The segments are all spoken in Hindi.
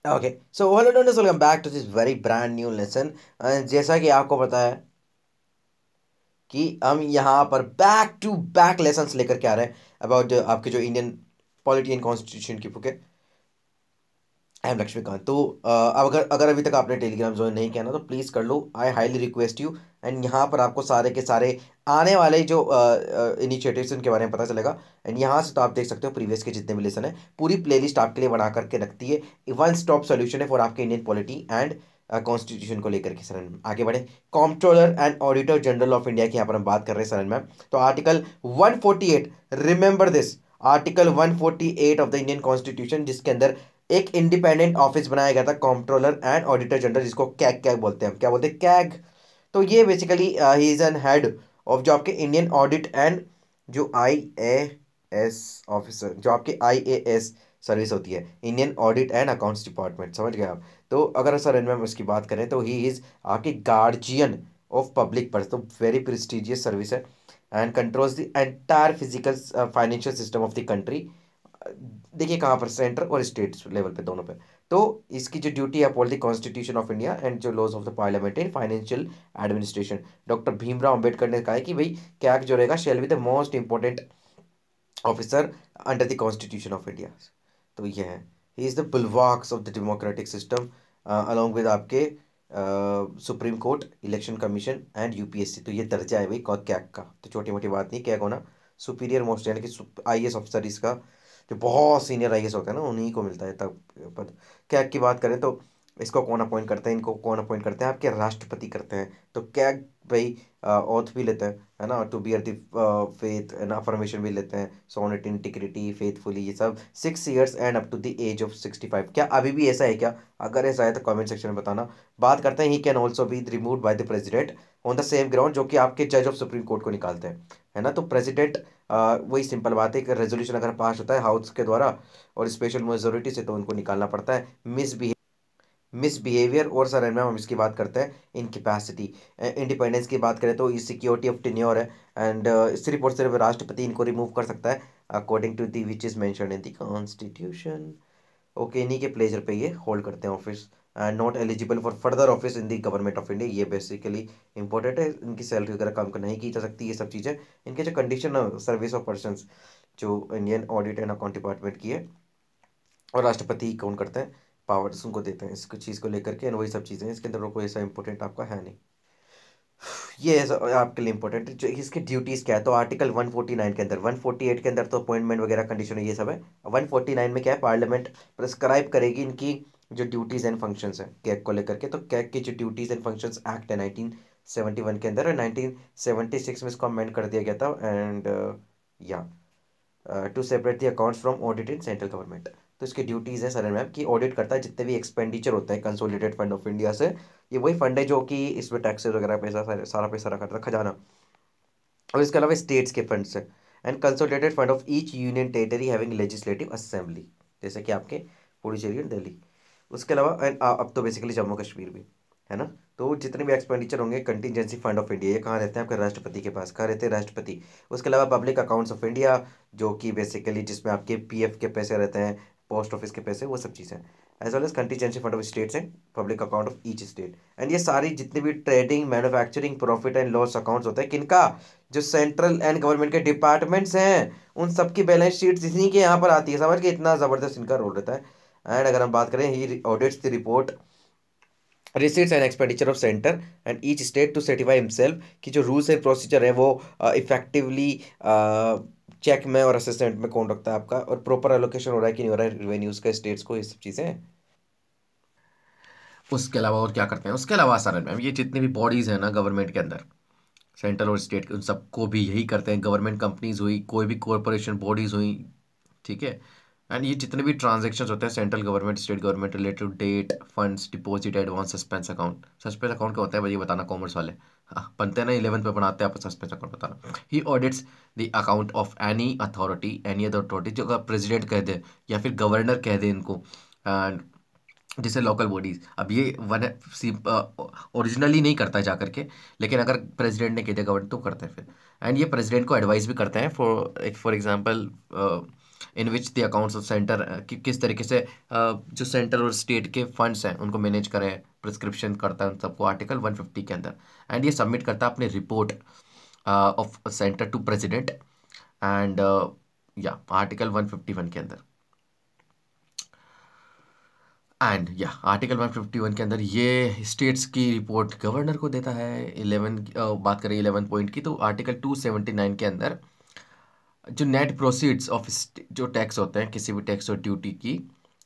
Okay, so hello doctors, welcome back to this very brand new lesson. जैसा कि आपको पता है कि हम यहाँ पर बैक टू बैक लेसन्स लेकर के आ रहे हैं अबाउट आपके जो इंडियन पॉलिटी एंड कॉन्स्टिट्यूशन की बुक है। I am Laxmikanth. तो अब अगर अगर अभी तक आपने टेलीग्राम ज्वाइन नहीं किया ना, तो प्लीज़ कर लो। I highly request you. And यहाँ पर आपको सारे के सारे आने वाले जो इनिशिएटिव्स उनके बारे में पता चलेगा। एंड यहाँ से तो आप देख सकते हो प्रीवियस के जितने भी लेसन है, पूरी प्लेलिस्ट आपके लिए बना करके रखती है। वन स्टॉप सोल्यूशन है फॉर आपके इंडियन पॉलिटी एंड कॉन्स्टिट्यूशन को लेकर के। सर आगे बढ़े, comptroller and auditor general of India की यहाँ पर हम बात कर रहे हैं सर मैम। तो article 148, remember this, article 148 of the Indian constitution, जिसके अंदर एक इंडिपेंडेंट ऑफिस बनाया गया था, कॉम्प्ट्रोलर एंड ऑडिटर जनरल, जिसको कैग कैग बोलते हैं। हम क्या बोलते हैं? कैग। तो ये basically he is an head of जो आपके इंडियन ऑडिट एंड जो आई ए एस ऑफिसर, जो आपकी आई ए एस सर्विस होती है, Indian audit and accounts department, समझ गए आप? तो अगर सर इनमें हम उसकी बात करें तो ही इज आपकी गार्जियन ऑफ पब्लिक पर्स, तो वेरी प्रेस्टिजियस सर्विस है। And controls the entire physical financial system of the country. देखिए कहाँ पर, सेंटर और स्टेट लेवल पे, दोनों पे। तो इसकी जो ड्यूटी है, uphold the constitution of India and जो laws of the parliament in financial administration. Doctor Bhimrao Ambedkar ने कहा है कि भाई क्या जो रहेगा, shall be the most important officer under the constitution of India. तो ये है, he is the bulwarks of the democratic system along with आपके supreme court, election commission and UPSC. तो ये दर्जा है भाई कैग का, तो छोटी मोटी बात नहीं। कैग होना सुपीरियर मोस्ट, यानी कि आईएएस ऑफिसर, इसका जो बहुत सीनियर आईएएस होता है ना, उन्हीं को मिलता है तब पद। कैग की बात करें तो इसको कौन अपॉइंट करते हैं, इनको कौन अपॉइंट करते हैं? आपके राष्ट्रपति करते हैं। तो कैग भाई ओथ भी लेते हैं, है ना, टू बियर द फेथ, है ना, अफर्मेशन भी लेते हैं, सॉनेट, इंटीग्रिटी, फेथफुली, ये सब 6 years and up to the age of 65। क्या अभी भी ऐसा है क्या? अगर ऐसा है तो कमेंट सेक्शन में बताना। बात करते हैं, he can also be remove by the president on the same ground, जो कि आपके जज ऑफ सुप्रीम कोर्ट को निकालते हैं, है ना। तो प्रेसिडेंट, वही सिंपल बात है कि रेजोल्यूशन अगर पास होता है हाउस के द्वारा और स्पेशल मेजोरिटी से, तो उनको निकालना पड़ता है। मिसबिहेवियर और सर मैम हम इसकी बात करते हैं, इनकेपेसिटी। इंडिपेंडेंस की बात करें तो ये सिक्योरिटी ऑफ टेन्योर है। एंड सिर्फ और सिर्फ राष्ट्रपति इनको रिमूव कर सकता है, according to the which is mentioned in the constitution. Okay, इन्हीं के प्लेजर पे ये होल्ड करते हैं office, and not eligible for further office in the government of India. ये बेसिकली इंपॉर्टेंट है, इनकी सैलरी वगैरह कम नहीं की जा सकती, ये सब चीज़ें। इनके जो कंडीशन सर्विस ऑफ पर्सन जो Indian audit and account department की है, और राष्ट्रपति कौन करते हैं, पावर्स उनको देते हैं इसको चीज़ को लेकर के। एंड वही सब चीज़ें, इसके अंदर कोई ऐसा इंपॉर्टेंट आपका है नहीं। ये आपके लिए इंपॉर्टेंट जो इसकी ड्यूटीज़ क्या है, तो आर्टिकल 149 के अंदर, 148 के अंदर तो अपॉइंटमेंट वगैरह कंडीशन ये सब है। 149 में क्या है, पार्लियामेंट प्रिस्क्राइब करेगी इनकी जो ड्यूटीज़ एंड फंक्शंस है कैग को लेकर के। तो कैग की जो ड्यूटीज़ एंड फंक्शंस एक्ट है 1971 के अंदर, 1976 में इसको अमेंड कर दिया गया था। एंड या to separate the accounts from audit in central government. तो इसकी ड्यूटीज़ है सर मैम कि ऑडिट करता है जितने भी एक्सपेंडिचर होते हैं कंसोलिडेटेड फंड ऑफ इंडिया से। ये वही फंड है जो कि इसमें टैक्सेस वगैरह पैसा सारा पैसा रखा था, खजाना। और इसके अलावा स्टेट्स के फंड्स है, and consolidated fund of each union territory having legislative assembly, जैसे कि आपके पुडुचेरी और दिल्ली। उसके अलावा अब तो बेसिकली जम्मू कश्मीर भी, है ना। तो जितने भी एक्सपेंडिचर होंगे कंटिजेंसी फंड ऑफ इंडिया, ये कहाँ रहते हैं? आपके राष्ट्रपति के पास। कहाँ रहते हैं? राष्ट्रपति। उसके अलावा पब्लिक अकाउंट्स ऑफ इंडिया, जो कि बेसिकली जिसमें आपके पीएफ के पैसे रहते हैं, पोस्ट ऑफिस के पैसे, वो सब चीज़ें, as well as contingency fund of states and public account of each state. And ये सारी जितनी भी trading, manufacturing, profit and loss accounts होते हैं, किनका? जो सेंट्रल एंड गवर्नमेंट के डिपार्टमेंट्स हैं, उन सब की बैलेंस शीट इन्हीं के यहाँ पर आती है, समझ के? इतना ज़बरदस्त इनका रोल रहता है। एंड अगर हम बात करें, he audits the report, receipts and expenditure of centre and each state to certify himself कि जो रूल्स एंड प्रोसीजर है वो इफेक्टिवली चेक में और असेसमेंट में कौन रखता है आपका, और प्रॉपर एलोकेशन हो रहा है कि नहीं हो रहा है रेवेन्यूज़ का स्टेट्स को, ये सब चीज़ें हैं। उसके अलावा और क्या करते हैं? उसके अलावा सर मैम ये जितनी भी बॉडीज़ हैं ना गवर्नमेंट के अंदर, सेंट्रल और स्टेट, उन सबको भी यही करते हैं। गवर्नमेंट कंपनीज हुई, कोई भी कॉरपोरेशन बॉडीज़ हुई, ठीक है। एंड ये जितने भी ट्रांजेक्शन होते हैं central government state government related, debt, funds, deposit, advance, suspense account. Suspense account क्या होता है भाई, ये बताना कॉमर्स वाले। हाँ बनते हैं ना, 11th में पढ़ाते हैं आप सस्पेंस अकाउंट, बताना। He audits the account of any authority, any other authority, जो अगर प्रेसिडेंट कह दे या फिर गवर्नर कह दे इनको, एंड जैसे लोकल बॉडीज। अब ये वन ओरिजिनली नहीं करता है जा करके, लेकिन अगर प्रेसिडेंट ने कह दिया गवर्नर तो करते हैं फिर। एंड ये प्रेसिडेंट को एडवाइस भी करते हैं for example in which the accounts of centre, कि किस तरीके से जो सेंटर और स्टेट के फंड्स हैं उनको मैनेज करे, प्रिस्क्रिप्शन करता है उन सबको आर्टिकल 150 के अंदर। एंड ये सबमिट करता है अपने report of centre to president and या आर्टिकल 151 के अंदर। एंड या आर्टिकल 151 के अंदर ये स्टेट्स की रिपोर्ट गवर्नर को देता है। 11 बात करें 11 पॉइंट की, तो आर्टिकल 279 के अंदर जो नेट प्रोसीड्स ऑफ जो टैक्स होते हैं किसी भी टैक्स और ड्यूटी की,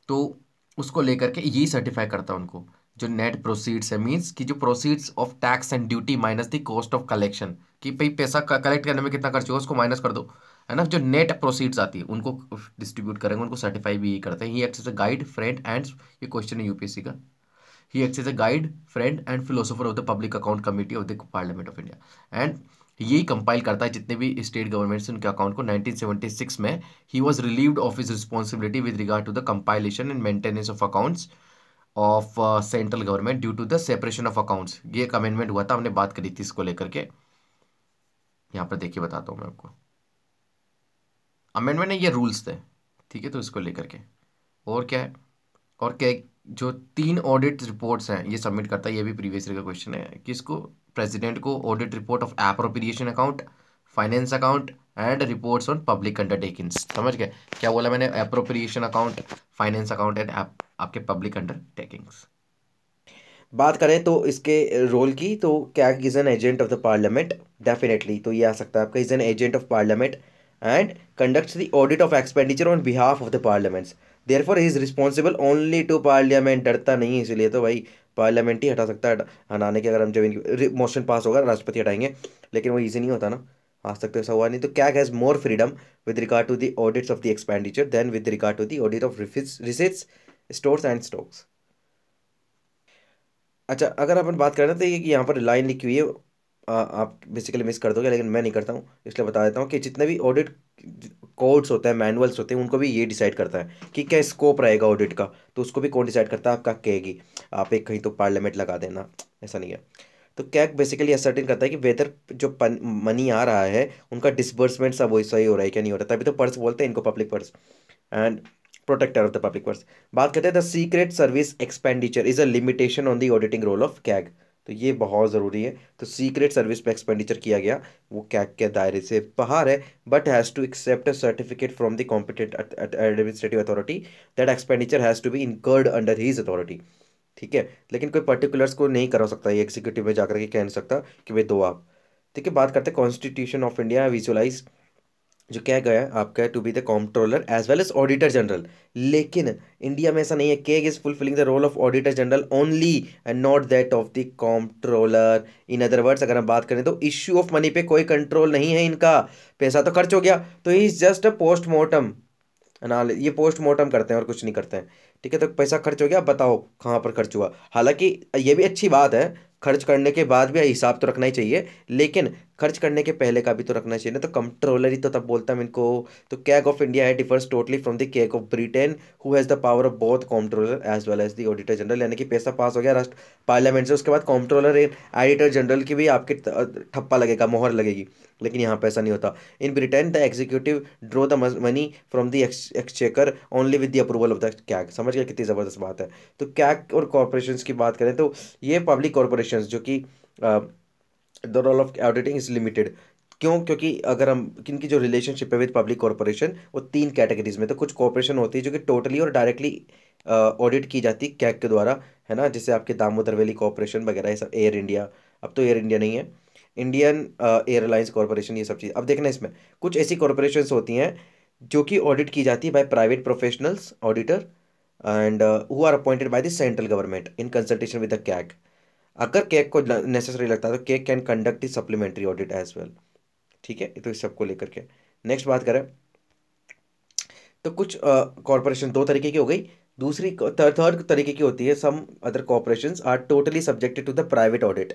तो उसको लेकर के ये सर्टिफाई करता है उनको। जो नेट प्रोसीड्स है मींस कि जो proceeds of tax and duty minus the cost of collection, कि भाई पैसा कलेक्ट करने में कितना खर्च हुआ उसको माइनस कर दो, है ना। जो नेट प्रोसीड्स आती है उनको डिस्ट्रीब्यूट करेंगे, उनको सर्टिफाई भी करते हैं। He acts as a guide friend and, ये क्वेश्चन है यूपीएससी का, he acts as a guide friend and philosopher of the public account committee of the parliament of India. And यही कंपाइल करता है जितने भी स्टेट गवर्नमेंट्स उनके अकाउंट को। 1976 में he was relieved of his responsibility with regard to the compilation and maintenance of accounts of central government due to the separation of accounts. ये एक अमेंडमेंट हुआ था, हमने बात करी थी इसको लेकर के। यहाँ पर देखिए बताता हूँ मैं आपको, अमेंडमेंट नहीं ये रूल्स थे, ठीक है। तो इसको लेकर के और क्या है, और क्या जो 3 ऑडिट रिपोर्ट्स हैं ये सबमिट करता है। ये भी प्रीवियस ईयर का क्वेश्चन है, किसको, प्रेसिडेंट को audit report of appropriation account, finance account and reports on public undertakings. समझ गए क्या बोला मैंने, appropriation account, finance account and आपके पब्लिक अंडरटेकिंग्स। बात करें तो इसके रोल की, तो CAG is an agent of the parliament, definitely तो ये आ सकता है आपका, is an agent of parliament and conducts the audit of expenditure on behalf of the parliaments, therefore he is responsible only to parliament. डरता नहीं है इसलिए तो भाई पार्लियामेंट ही हटा सकता है, हटाने के अगर हम जब इनकी मोशन पास होगा राष्ट्रपति हटाएंगे, लेकिन वो ईजी नहीं होता ना, आज तक तो ऐसा हुआ नहीं। तो CAG has more freedom with regard to the audits of the expenditure than with regard to the audit of receipts, stores and stocks. अच्छा, अगर अपन बात करें ना, तो ये कि यहाँ पर लाइन लिखी हुई है, आप बेसिकली मिस कर दोगे लेकिन मैं नहीं करता हूँ, इसलिए बता देता हूँ कि जितने भी ऑडिट कोड्स होते हैं, मैनुअल्स होते हैं, उनको भी ये डिसाइड करता है कि क्या स्कोप रहेगा ऑडिट का, तो उसको भी कौन डिसाइड करता है, आपका कहेगी। आप एक कहीं तो पार्लियामेंट लगा देना, ऐसा नहीं है। तो कैग बेसिकली असर्टेन करता है कि वेदर जो मनी आ रहा है उनका डिसबर्समेंट सब वही सही हो रहा है क्या नहीं हो रहा, तभी तो पर्स बोलते हैं इनको, public purse and protector of the public purse. बात करते हैं the secret service expenditure is a limitation on the auditing role of CAG, तो ये बहुत ज़रूरी है। तो सीक्रेट सर्विस पे एक्सपेंडिचर किया गया वो कैग के दायरे से बाहर है, but has to accept a certificate from the competent administrative authority that expenditure has to be incurred under his authority, ठीक है। लेकिन कोई पर्टिकुलर्स को नहीं करा सकता, ये एग्जीक्यूटिव में जाकर के कह नहीं सकता कि भाई दो आप, ठीक है। बात करते हैं कॉन्स्टिट्यूशन ऑफ इंडिया विजुअलाइज, जो क्या गया है आपका to be the comptroller as well as auditor general, लेकिन इंडिया में ऐसा नहीं है। CAG is fulfilling the role of auditor general only and not that of the comptroller. In other words अगर हम बात करें तो इश्यू ऑफ मनी पे कोई कंट्रोल नहीं है इनका, पैसा तो खर्च हो गया तो he is just a postmortem analysis, ये पोस्टमार्टम करते हैं और कुछ नहीं करते हैं, ठीक है। तो पैसा खर्च हो गया, अब बताओ कहाँ पर खर्च हुआ। हालांकि ये भी अच्छी बात है, खर्च करने के बाद भी हिसाब तो रखना ही चाहिए, लेकिन खर्च करने के पहले का भी तो रखना चाहिए ना। तो कंट्रोलर ही तो तब बोलता है इनको। तो कैग ऑफ इंडिया है differs totally from the CAG of Britain who has the power of both controller as well as the auditor general, यानी कि पैसा पास हो गया राष्ट्र पार्लियामेंट से, उसके बाद कंट्रोलर एडिटर जनरल की भी आपके ठप्पा लगेगा, मोहर लगेगी, लेकिन यहाँ पे ऐसा नहीं होता। In Britain the executive draw the money from the exchequer only with the approval of the CAG. समझ गए कितनी ज़बरदस्त बात है। तो कैग और कॉरपोरेशन की बात करें तो ये पब्लिक कॉरपोरेशन जो कि the role of auditing is limited, क्यों, क्योंकि अगर हम किनकी जो रिलेशनशिप है विद पब्लिक कॉरपोरेशन, वो 3 कैटेगरीज में। तो कुछ कॉरपोरेशन होती है जो कि टोटली और डायरेक्टली ऑडिट की जाती है कैग के द्वारा, है ना, जैसे आपके दामोदर वैली कॉरपोरेशन वगैरह, ये सब, एयर इंडिया, अब तो एयर इंडिया नहीं है, इंडियन एयरलाइंस कॉरपोरेशन, ये सब चीज़। अब देखना इसमें कुछ ऐसी कॉरपोरेशन होती हैं जो कि ऑडिट की जाती है by private professionals auditor and who are appointed by the central government in consultation with the CAG. अगर कैग को नेसेसरी लगता है तो CAG can conduct the supplementary audit as well, ठीक है। तो इस सबको लेकर के नेक्स्ट बात करें तो कुछ कॉरपोरेशन 2 तरीके की हो गई। दूसरी थर्ड तरीके की होती है, some other corporations are totally subjected to the private audit,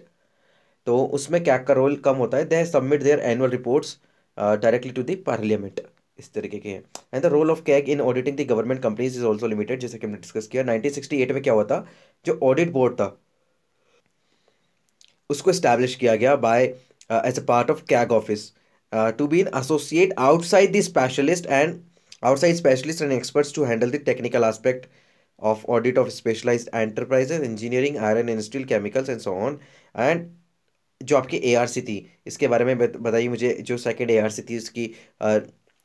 तो उसमें कैग का रोल कम होता है। They submit their annual reports directly to the parliament, इस तरीके के हैं। And the role of CAG in auditing the government companies is also limited, जैसे कि हमने डिस्कस किया। 1968 में क्या हुआ था, जो ऑडिट बोर्ड था उसको इस्टेब्लिश किया गया by as a part of CAG office to be an associate outside the specialist and outside specialists and experts to handle the technical aspect of audit of specialized enterprises, engineering, iron and steel, chemicals and so on. And जो आपकी एआरसी थी इसके बारे में बताइए मुझे, जो सेकंड एआरसी थी उसकी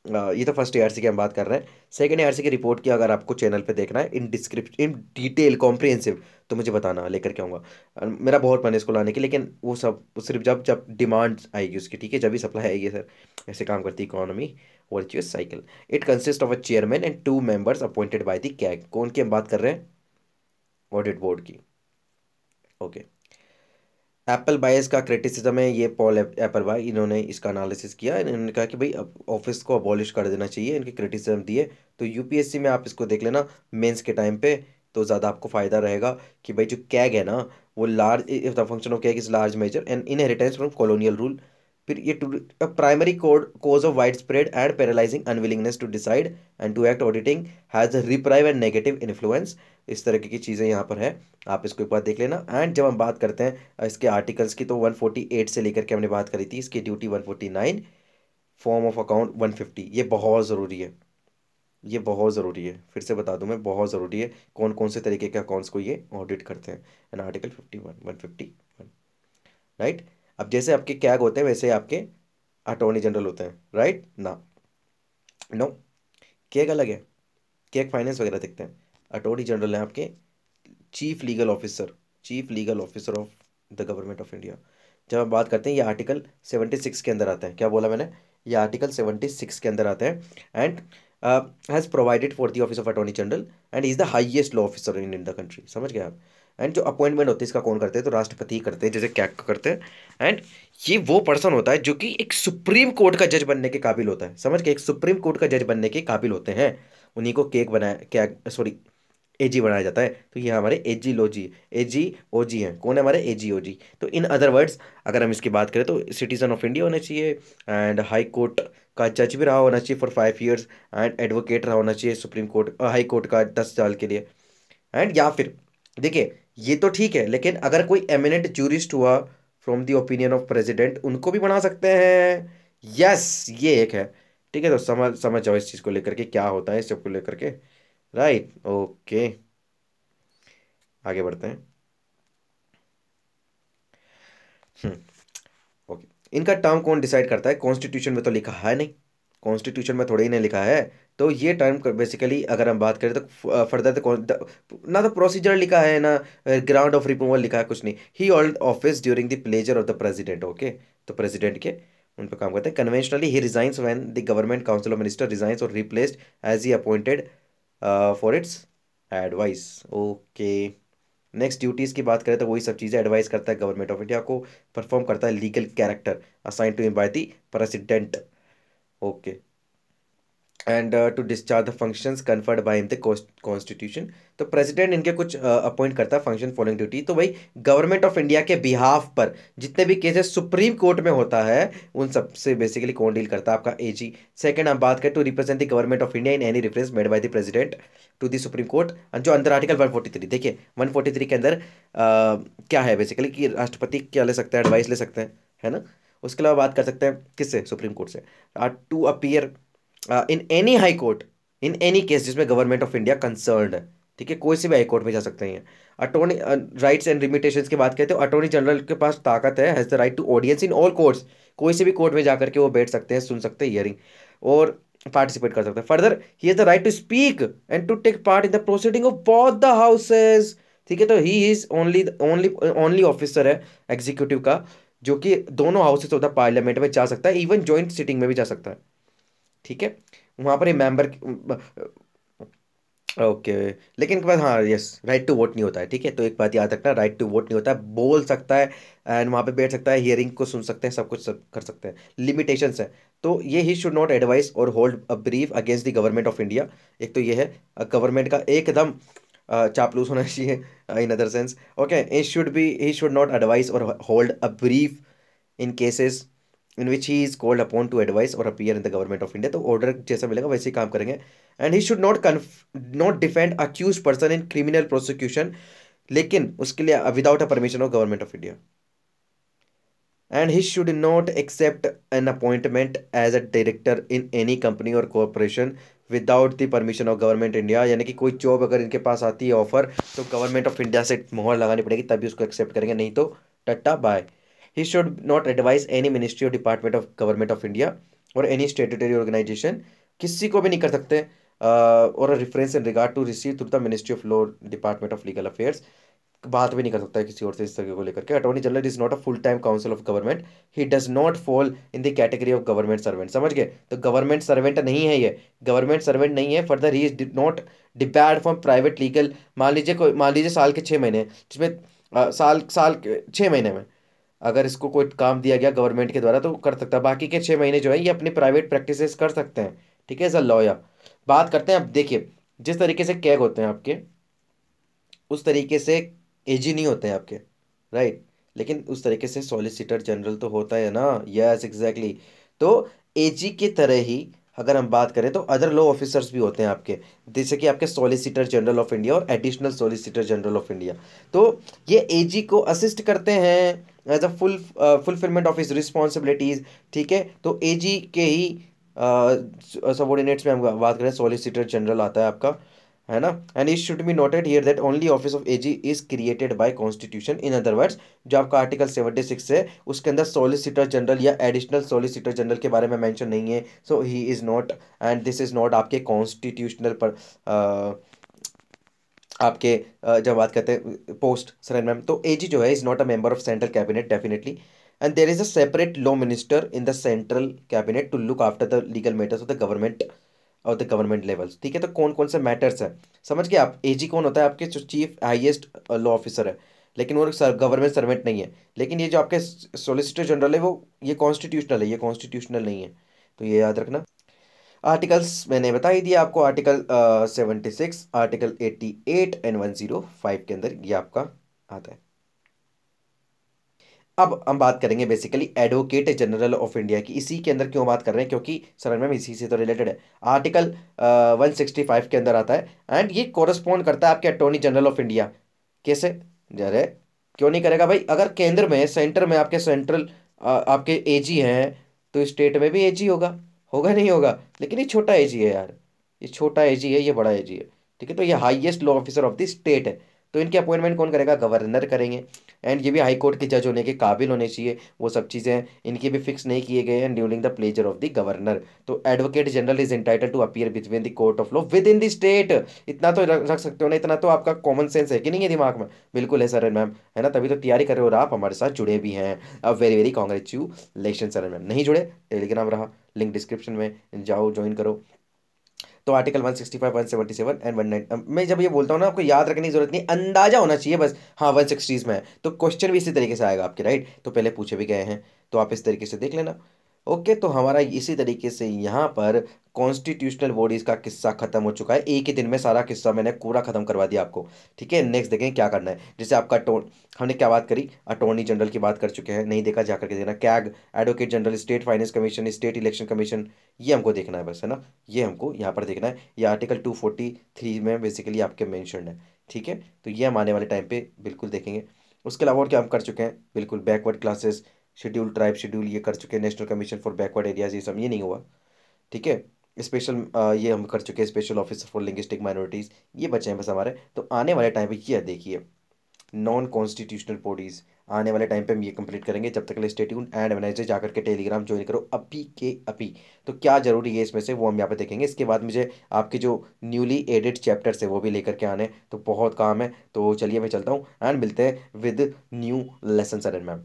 ये तो फर्स्ट एआरसी की हम बात कर रहे हैं। सेकंड एआरसी की रिपोर्ट की अगर आपको चैनल पे देखना है in description in detail comprehensive, तो मुझे बताना, लेकर के आऊँगा। मेरा बहुत मन है इसको लाने की, लेकिन वो सब सिर्फ जब जब डिमांड आएगी उसकी, ठीक है, जब भी सप्लाई आएगी सर। ऐसे काम करती economy virtuous cycle. It consist of a chairman and 2 members appointed by the CAG. कौन की हम बात कर रहे हैं? ऑडिट बोर्ड की। ओके। एप्पल बायस का क्रिटिसिज्म है ये, पॉल एप्पल बाय, इन्होंने इसका एनालिसिस किया, इन्होंने कहा कि भाई अब ऑफिस को अबॉलिश कर देना चाहिए, इनके क्रिटिसिज्म दिए। तो यूपीएससी में आप इसको देख लेना मेंस के टाइम पे, तो ज़्यादा आपको फायदा रहेगा कि भाई जो कैग है ना, वो large, the function of CAG is large major and inheritance from colonial rule. फिर ये primary cause of wide spread and paralysing unwillingness to decide and to act auditing has reprieve and negative influence. इस तरह की चीज़ें यहाँ पर है, आप इसको एक बार देख लेना। एंड जब हम बात करते हैं इसके आर्टिकल्स की, तो 148 से लेकर के हमने बात करी थी, इसकी ड्यूटी 149, फॉर्म ऑफ अकाउंट 150। ये बहुत ज़रूरी है, ये बहुत ज़रूरी है, फिर से बता दूं मैं, बहुत ज़रूरी है कौन कौन से तरीके के अकाउंट्स को ये ऑडिट करते हैं। And article 51 151, right. अब जैसे आपके कैग होते हैं वैसे आपके अटॉर्नी जनरल होते हैं, राइट ना? नो, कैग अलग है, कैग फाइनेंस वगैरह देखते हैं। अटॉर्नी जनरल है आपके chief legal officer, chief legal officer of the government of India. जब हम बात करते हैं, ये आर्टिकल 76 के अंदर आता है। क्या बोला मैंने? ये आर्टिकल 76 के अंदर आता है। And has provided for the office of attorney general and is the highest law officer in the country. समझ गए आप? एंड जो अपॉइंटमेंट होती है इसका कौन करते हैं? तो राष्ट्रपति ही करते हैं, जैसे कैग का करते हैं। एंड ये वो पर्सन होता है जो कि एक सुप्रीम कोर्ट का जज बनने के काबिल होता है। समझ गए? एक सुप्रीम कोर्ट का जज बनने के काबिल होते हैं, उन्हीं को केक बनाया, कैग सॉरी एजी बनाया जाता है। तो ये हमारे एजी लोजी, एजी ओजी हैं। कौन है हमारे? एजी ओजी। तो इन अदर वर्ड्स अगर हम इसकी बात करें तो सिटीजन ऑफ इंडिया होना चाहिए, एंड हाई कोर्ट का जज भी रहा होना चाहिए फॉर 5 ईयर्स, एंड एडवोकेट रहा होना चाहिए सुप्रीम कोर्ट हाई कोर्ट का 10 साल के लिए। एंड या फिर देखिए, ये तो ठीक है, लेकिन अगर कोई एमिनेंट जूरिस्ट हुआ from the opinion of president, उनको भी बना सकते हैं। यस, ये एक है। ठीक है, तो समझ समझ जाओ इस चीज़ को लेकर के क्या होता है, इस सब को लेकर के, राइट। ओके, आगे बढ़ते हैं। हम्म, ओके। इनका टर्म कौन डिसाइड करता है? कॉन्स्टिट्यूशन में तो लिखा है नहीं, कॉन्स्टिट्यूशन में थोड़े ही नहीं लिखा है। तो ये टर्म बेसिकली अगर हम बात करें तो फर्दर ना तो प्रोसीजर लिखा है ना ग्राउंड ऑफ रिमूवल लिखा है, कुछ नहीं। He hold office during the pleasure of the president. Okay, तो प्रेसिडेंट के उन पर काम करते हैं। Conventionally he resigns when the government council of minister resigns और replaced as he appointed for its advice. Okay. Next duties की बात करें तो वही सब चीज़ें एडवाइस करता है गवर्नमेंट ऑफ इंडिया को, परफॉर्म करता है legal character assign to him by the president. Okay. And to discharge the functions conferred by in the constitution. तो प्रेसिडेंट इनके कुछ अपॉइंट करता है फंक्शन फॉलोइंग ड्यूटी। तो भाई गवर्नमेंट ऑफ इंडिया के बिहाफ पर जितने भी केसेस सुप्रीम कोर्ट में होता है, उन सब से बेसिकली कौन डील करता है? आपका एजी। सेकंड हम बात करें to represent the government of India in any reference made by the president to the supreme court. जो अंदर आर्टिकल 143, देखिए 143 के अंदर क्या है बेसिकली कि राष्ट्रपति क्या ले सकते हैं? एडवाइस ले सकते हैं, है ना? उसके अलावा बात कर सकते हैं किससे? सुप्रीम कोर्ट से। To appear in any high court in any case जिसमें गवर्नमेंट ऑफ इंडिया कंसर्न्ड है। ठीक है, कोई से भी हाई कोर्ट में जा सकते हैं। अटॉर्नी राइट्स एंड लिमिटेशंस की बात करते हो, अटॉर्नी जनरल के पास ताकत है, has the right to audience in all courts. कोई से भी कोर्ट में जाकर के वो बैठ सकते हैं, सुन सकते हैं, हियरिंग और पार्टिसिपेट कर सकते हैं। Further he has the right to speak and to take part in the proceeding of both the houses. ठीक है, तो he is only only only officer है एग्जीक्यूटिव का जो कि दोनों हाउसेस ऑफ द पार्लियामेंट में जा सकता है, इवन जॉइंट सिटिंग में भी जा सकता है। ठीक है, वहां पर ये मेंबर, ओके। लेकिन के बाद हाँ, यस, राइट टू वोट नहीं होता है। ठीक है, तो एक बात याद रखना, राइट टू वोट नहीं होता है। बोल सकता है एंड वहाँ पे बैठ सकता है, हियरिंग को सुन सकते हैं, सब कुछ सब कर सकते हैं। लिमिटेशंस है, तो ये ही शुड नॉट एडवाइस और hold a brief against the government of India. एक तो ये है गवर्नमेंट का एकदम चापलूस होना चाहिए in other sense. Okay, he should not advice और hold a brief in cases in which he is called upon to advice और appear in the government of India. तो ऑर्डर जैसा मिलेगा वैसे ही काम करेंगे। And he should not defend accused person in criminal prosecution, लेकिन उसके लिए without a permission of government of India. And he should not accept an appointment as a director in any company और corporation without the permission of government India, यानी कि कोई जॉब अगर इनके पास आती है ऑफर, तो गवर्नमेंट ऑफ इंडिया से मोहर लगानी पड़ेगी तभी उसको एक्सेप्ट करेंगे, नहीं तो टट्टा bye. He should not advice any ministry और department of government of India और एनी स्टेटूटरी ऑर्गेनाइजेशन, किसी को भी नहीं कर सकते, और reference in regard to receive through the ministry of law department of legal affairs, बात भी नहीं कर सकता है किसी और से इस तरह को लेकर के। Attorney general is not a full time council of government, he does not fall in the category of government servant. समझ गए? तो गवर्नमेंट सर्वेंट नहीं है ये, गवर्नमेंट सर्वेंट नहीं है। Further he is not debarred from private legal. मान लीजिए साल के 6 महीने जिसमें साल साल के 6 महीने में अगर इसको कोई काम दिया गया गवर्नमेंट के द्वारा तो कर सकता है, बाकी के 6 महीने जो है ये अपनी प्राइवेट प्रैक्टिसेस कर सकते हैं। ठीक है, एज अ लॉयर। बात करते हैं अब, देखिए जिस तरीके से कैग होते हैं आपके, उस तरीके से एजी नहीं होते हैं आपके, राइट, लेकिन उस तरीके से सॉलिसिटर जनरल तो होता है ना। Yes exactly. तो एजी की तरह ही अगर हम बात करें तो अदर लॉ ऑफिसर्स भी होते हैं आपके, जैसे कि आपके सॉलिसिटर जनरल ऑफ इंडिया और additional solicitor general of India. तो ये एजी को असिस्ट करते हैं as a fulfilment of his responsibilities. ठीक है, तो एजी के ही सबॉर्डिनेट्स में हम बात करें, सॉलिसिटर जनरल आता है आपका, है ना। And it should be noted here that only office of AG is created by constitution. In other words, जो आपका आर्टिकल 76 है उसके अंदर सॉलिसिटर जनरल या एडिशनल सॉलिसिटर जनरल के बारे में मेंशन नहीं है। So he is not, and this is not आपके कॉन्स्टिट्यूशनल पर आपके जब बात करते हैं पोस्ट सर मैम, तो एजी जो है is not a member of central cabinet definitely, and there is a separate law minister in the central cabinet to look after the legal matters of the government और द गवर्नमेंट लेवल्स। ठीक है, तो कौन कौन से मैटर्स हैं समझ गए आप। एजी कौन होता है? आपके जो चीफ हाईएस्ट लॉ ऑफिसर है, लेकिन वो गवर्नमेंट सर्वेंट नहीं है। लेकिन ये जो आपके सॉलिसिटर जनरल है वो ये कॉन्स्टिट्यूशनल है, ये कॉन्स्टिट्यूशनल नहीं है, तो ये याद रखना। आर्टिकल्स मैंने बता ही दिया आपको, आर्टिकल 76, आर्टिकल 88 एंड 105 के अंदर ये आपका आता है। अब हम बात करेंगे basically advocate general of India की। इसी के अंदर क्यों बात कर रहे हैं? क्योंकि सर मैम इसी से तो रिलेटेड है। आर्टिकल 165 के अंदर आता है, एंड ये कोरस्पॉन्ड करता है आपके अटॉर्नी जनरल ऑफ इंडिया। कैसे? अरे क्यों नहीं करेगा भाई, अगर केंद्र में सेंटर में आपके सेंट्रल आपके एजी हैं, तो स्टेट में भी एजी होगा, होगा नहीं होगा? लेकिन ये छोटा एजी है यार, ये छोटा एजी है, ये बड़ा एजी है। ठीक है, तो ये highest law officer of the state है। तो इनकी अपॉइंटमेंट कौन करेगा? गवर्नर करेंगे। एंड ये भी हाई कोर्ट के जज होने के काबिल होने चाहिए, वो सब चीज़ें इनके भी फिक्स नहीं किए गए हैं during the pleasure of the governor. तो advocate general is entitle to appear between the court of law within the state. इतना तो रख सकते हो ना, इतना तो आपका कॉमन सेंस है कि नहीं है दिमाग में? बिल्कुल है सर मैम, है ना, तभी तो तैयारी कर रहे हो और आप हमारे साथ जुड़े भी हैं। अब very very congratulation sir ma'am. नहीं जुड़े, टेलीग्राम रहा, लिंक डिस्क्रिप्शन में, जाओ ज्वाइन करो। तो आर्टिकल 165, 177 एंड 19, मैं जब ये बोलता हूँ ना आपको याद रखने की जरूरत नहीं, अंदाजा होना चाहिए बस। हाँ 160 में है तो क्वेश्चन भी इसी तरीके से आएगा आपके, राइट, तो पहले पूछे भी गए हैं, तो आप इस तरीके से देख लेना। ओके, तो हमारा इसी तरीके से यहाँ पर कॉन्स्टिट्यूशनल बॉडीज का किस्सा खत्म हो चुका है। एक ही दिन में सारा किस्सा मैंने पूरा खत्म करवा दिया आपको। ठीक है, नेक्स्ट देखें क्या करना है। जैसे आपका हमने क्या बात करी, अटॉर्नी जनरल की बात कर चुके हैं, नहीं देखा जा करके देखना। CAG, advocate general, state finance commission, state election commission, ये हमको देखना है बस, है ना, ये हमको यहाँ पर देखना है। ये आर्टिकल 243 में बेसिकली आपके मेंशन्ड है। ठीक है, तो ये हम आने वाले टाइम पे बिल्कुल देखेंगे। उसके अलावा और क्या हम कर चुके हैं, बिल्कुल backward classes schedule, tribe schedule ये कर चुके हैं, national commission for backward areas, ये सब ये नहीं हुआ। ठीक है, स्पेशल ये हम कर चुके हैं, special officer for linguistic minorities, ये बचे हैं बस हमारे। तो आने वाले टाइम पे ये देखिए नॉन कॉन्स्टिट्यूशनल बॉडीज़, आने वाले टाइम पे हम ये कंप्लीट करेंगे। जब तक स्टे ट्यून एंड वेडनेसडे जाकर के टेलीग्राम ज्वाइन करो अभी के अभी। तो क्या जरूरी है इसमें से वो हम यहाँ पे देखेंगे। इसके बाद मुझे आपके जो न्यूली एडिड चैप्टर्स है वो भी लेकर के आने, तो बहुत काम है। तो चलिए मैं चलता हूँ एंड मिलते हैं with new lesson sir and ma'am.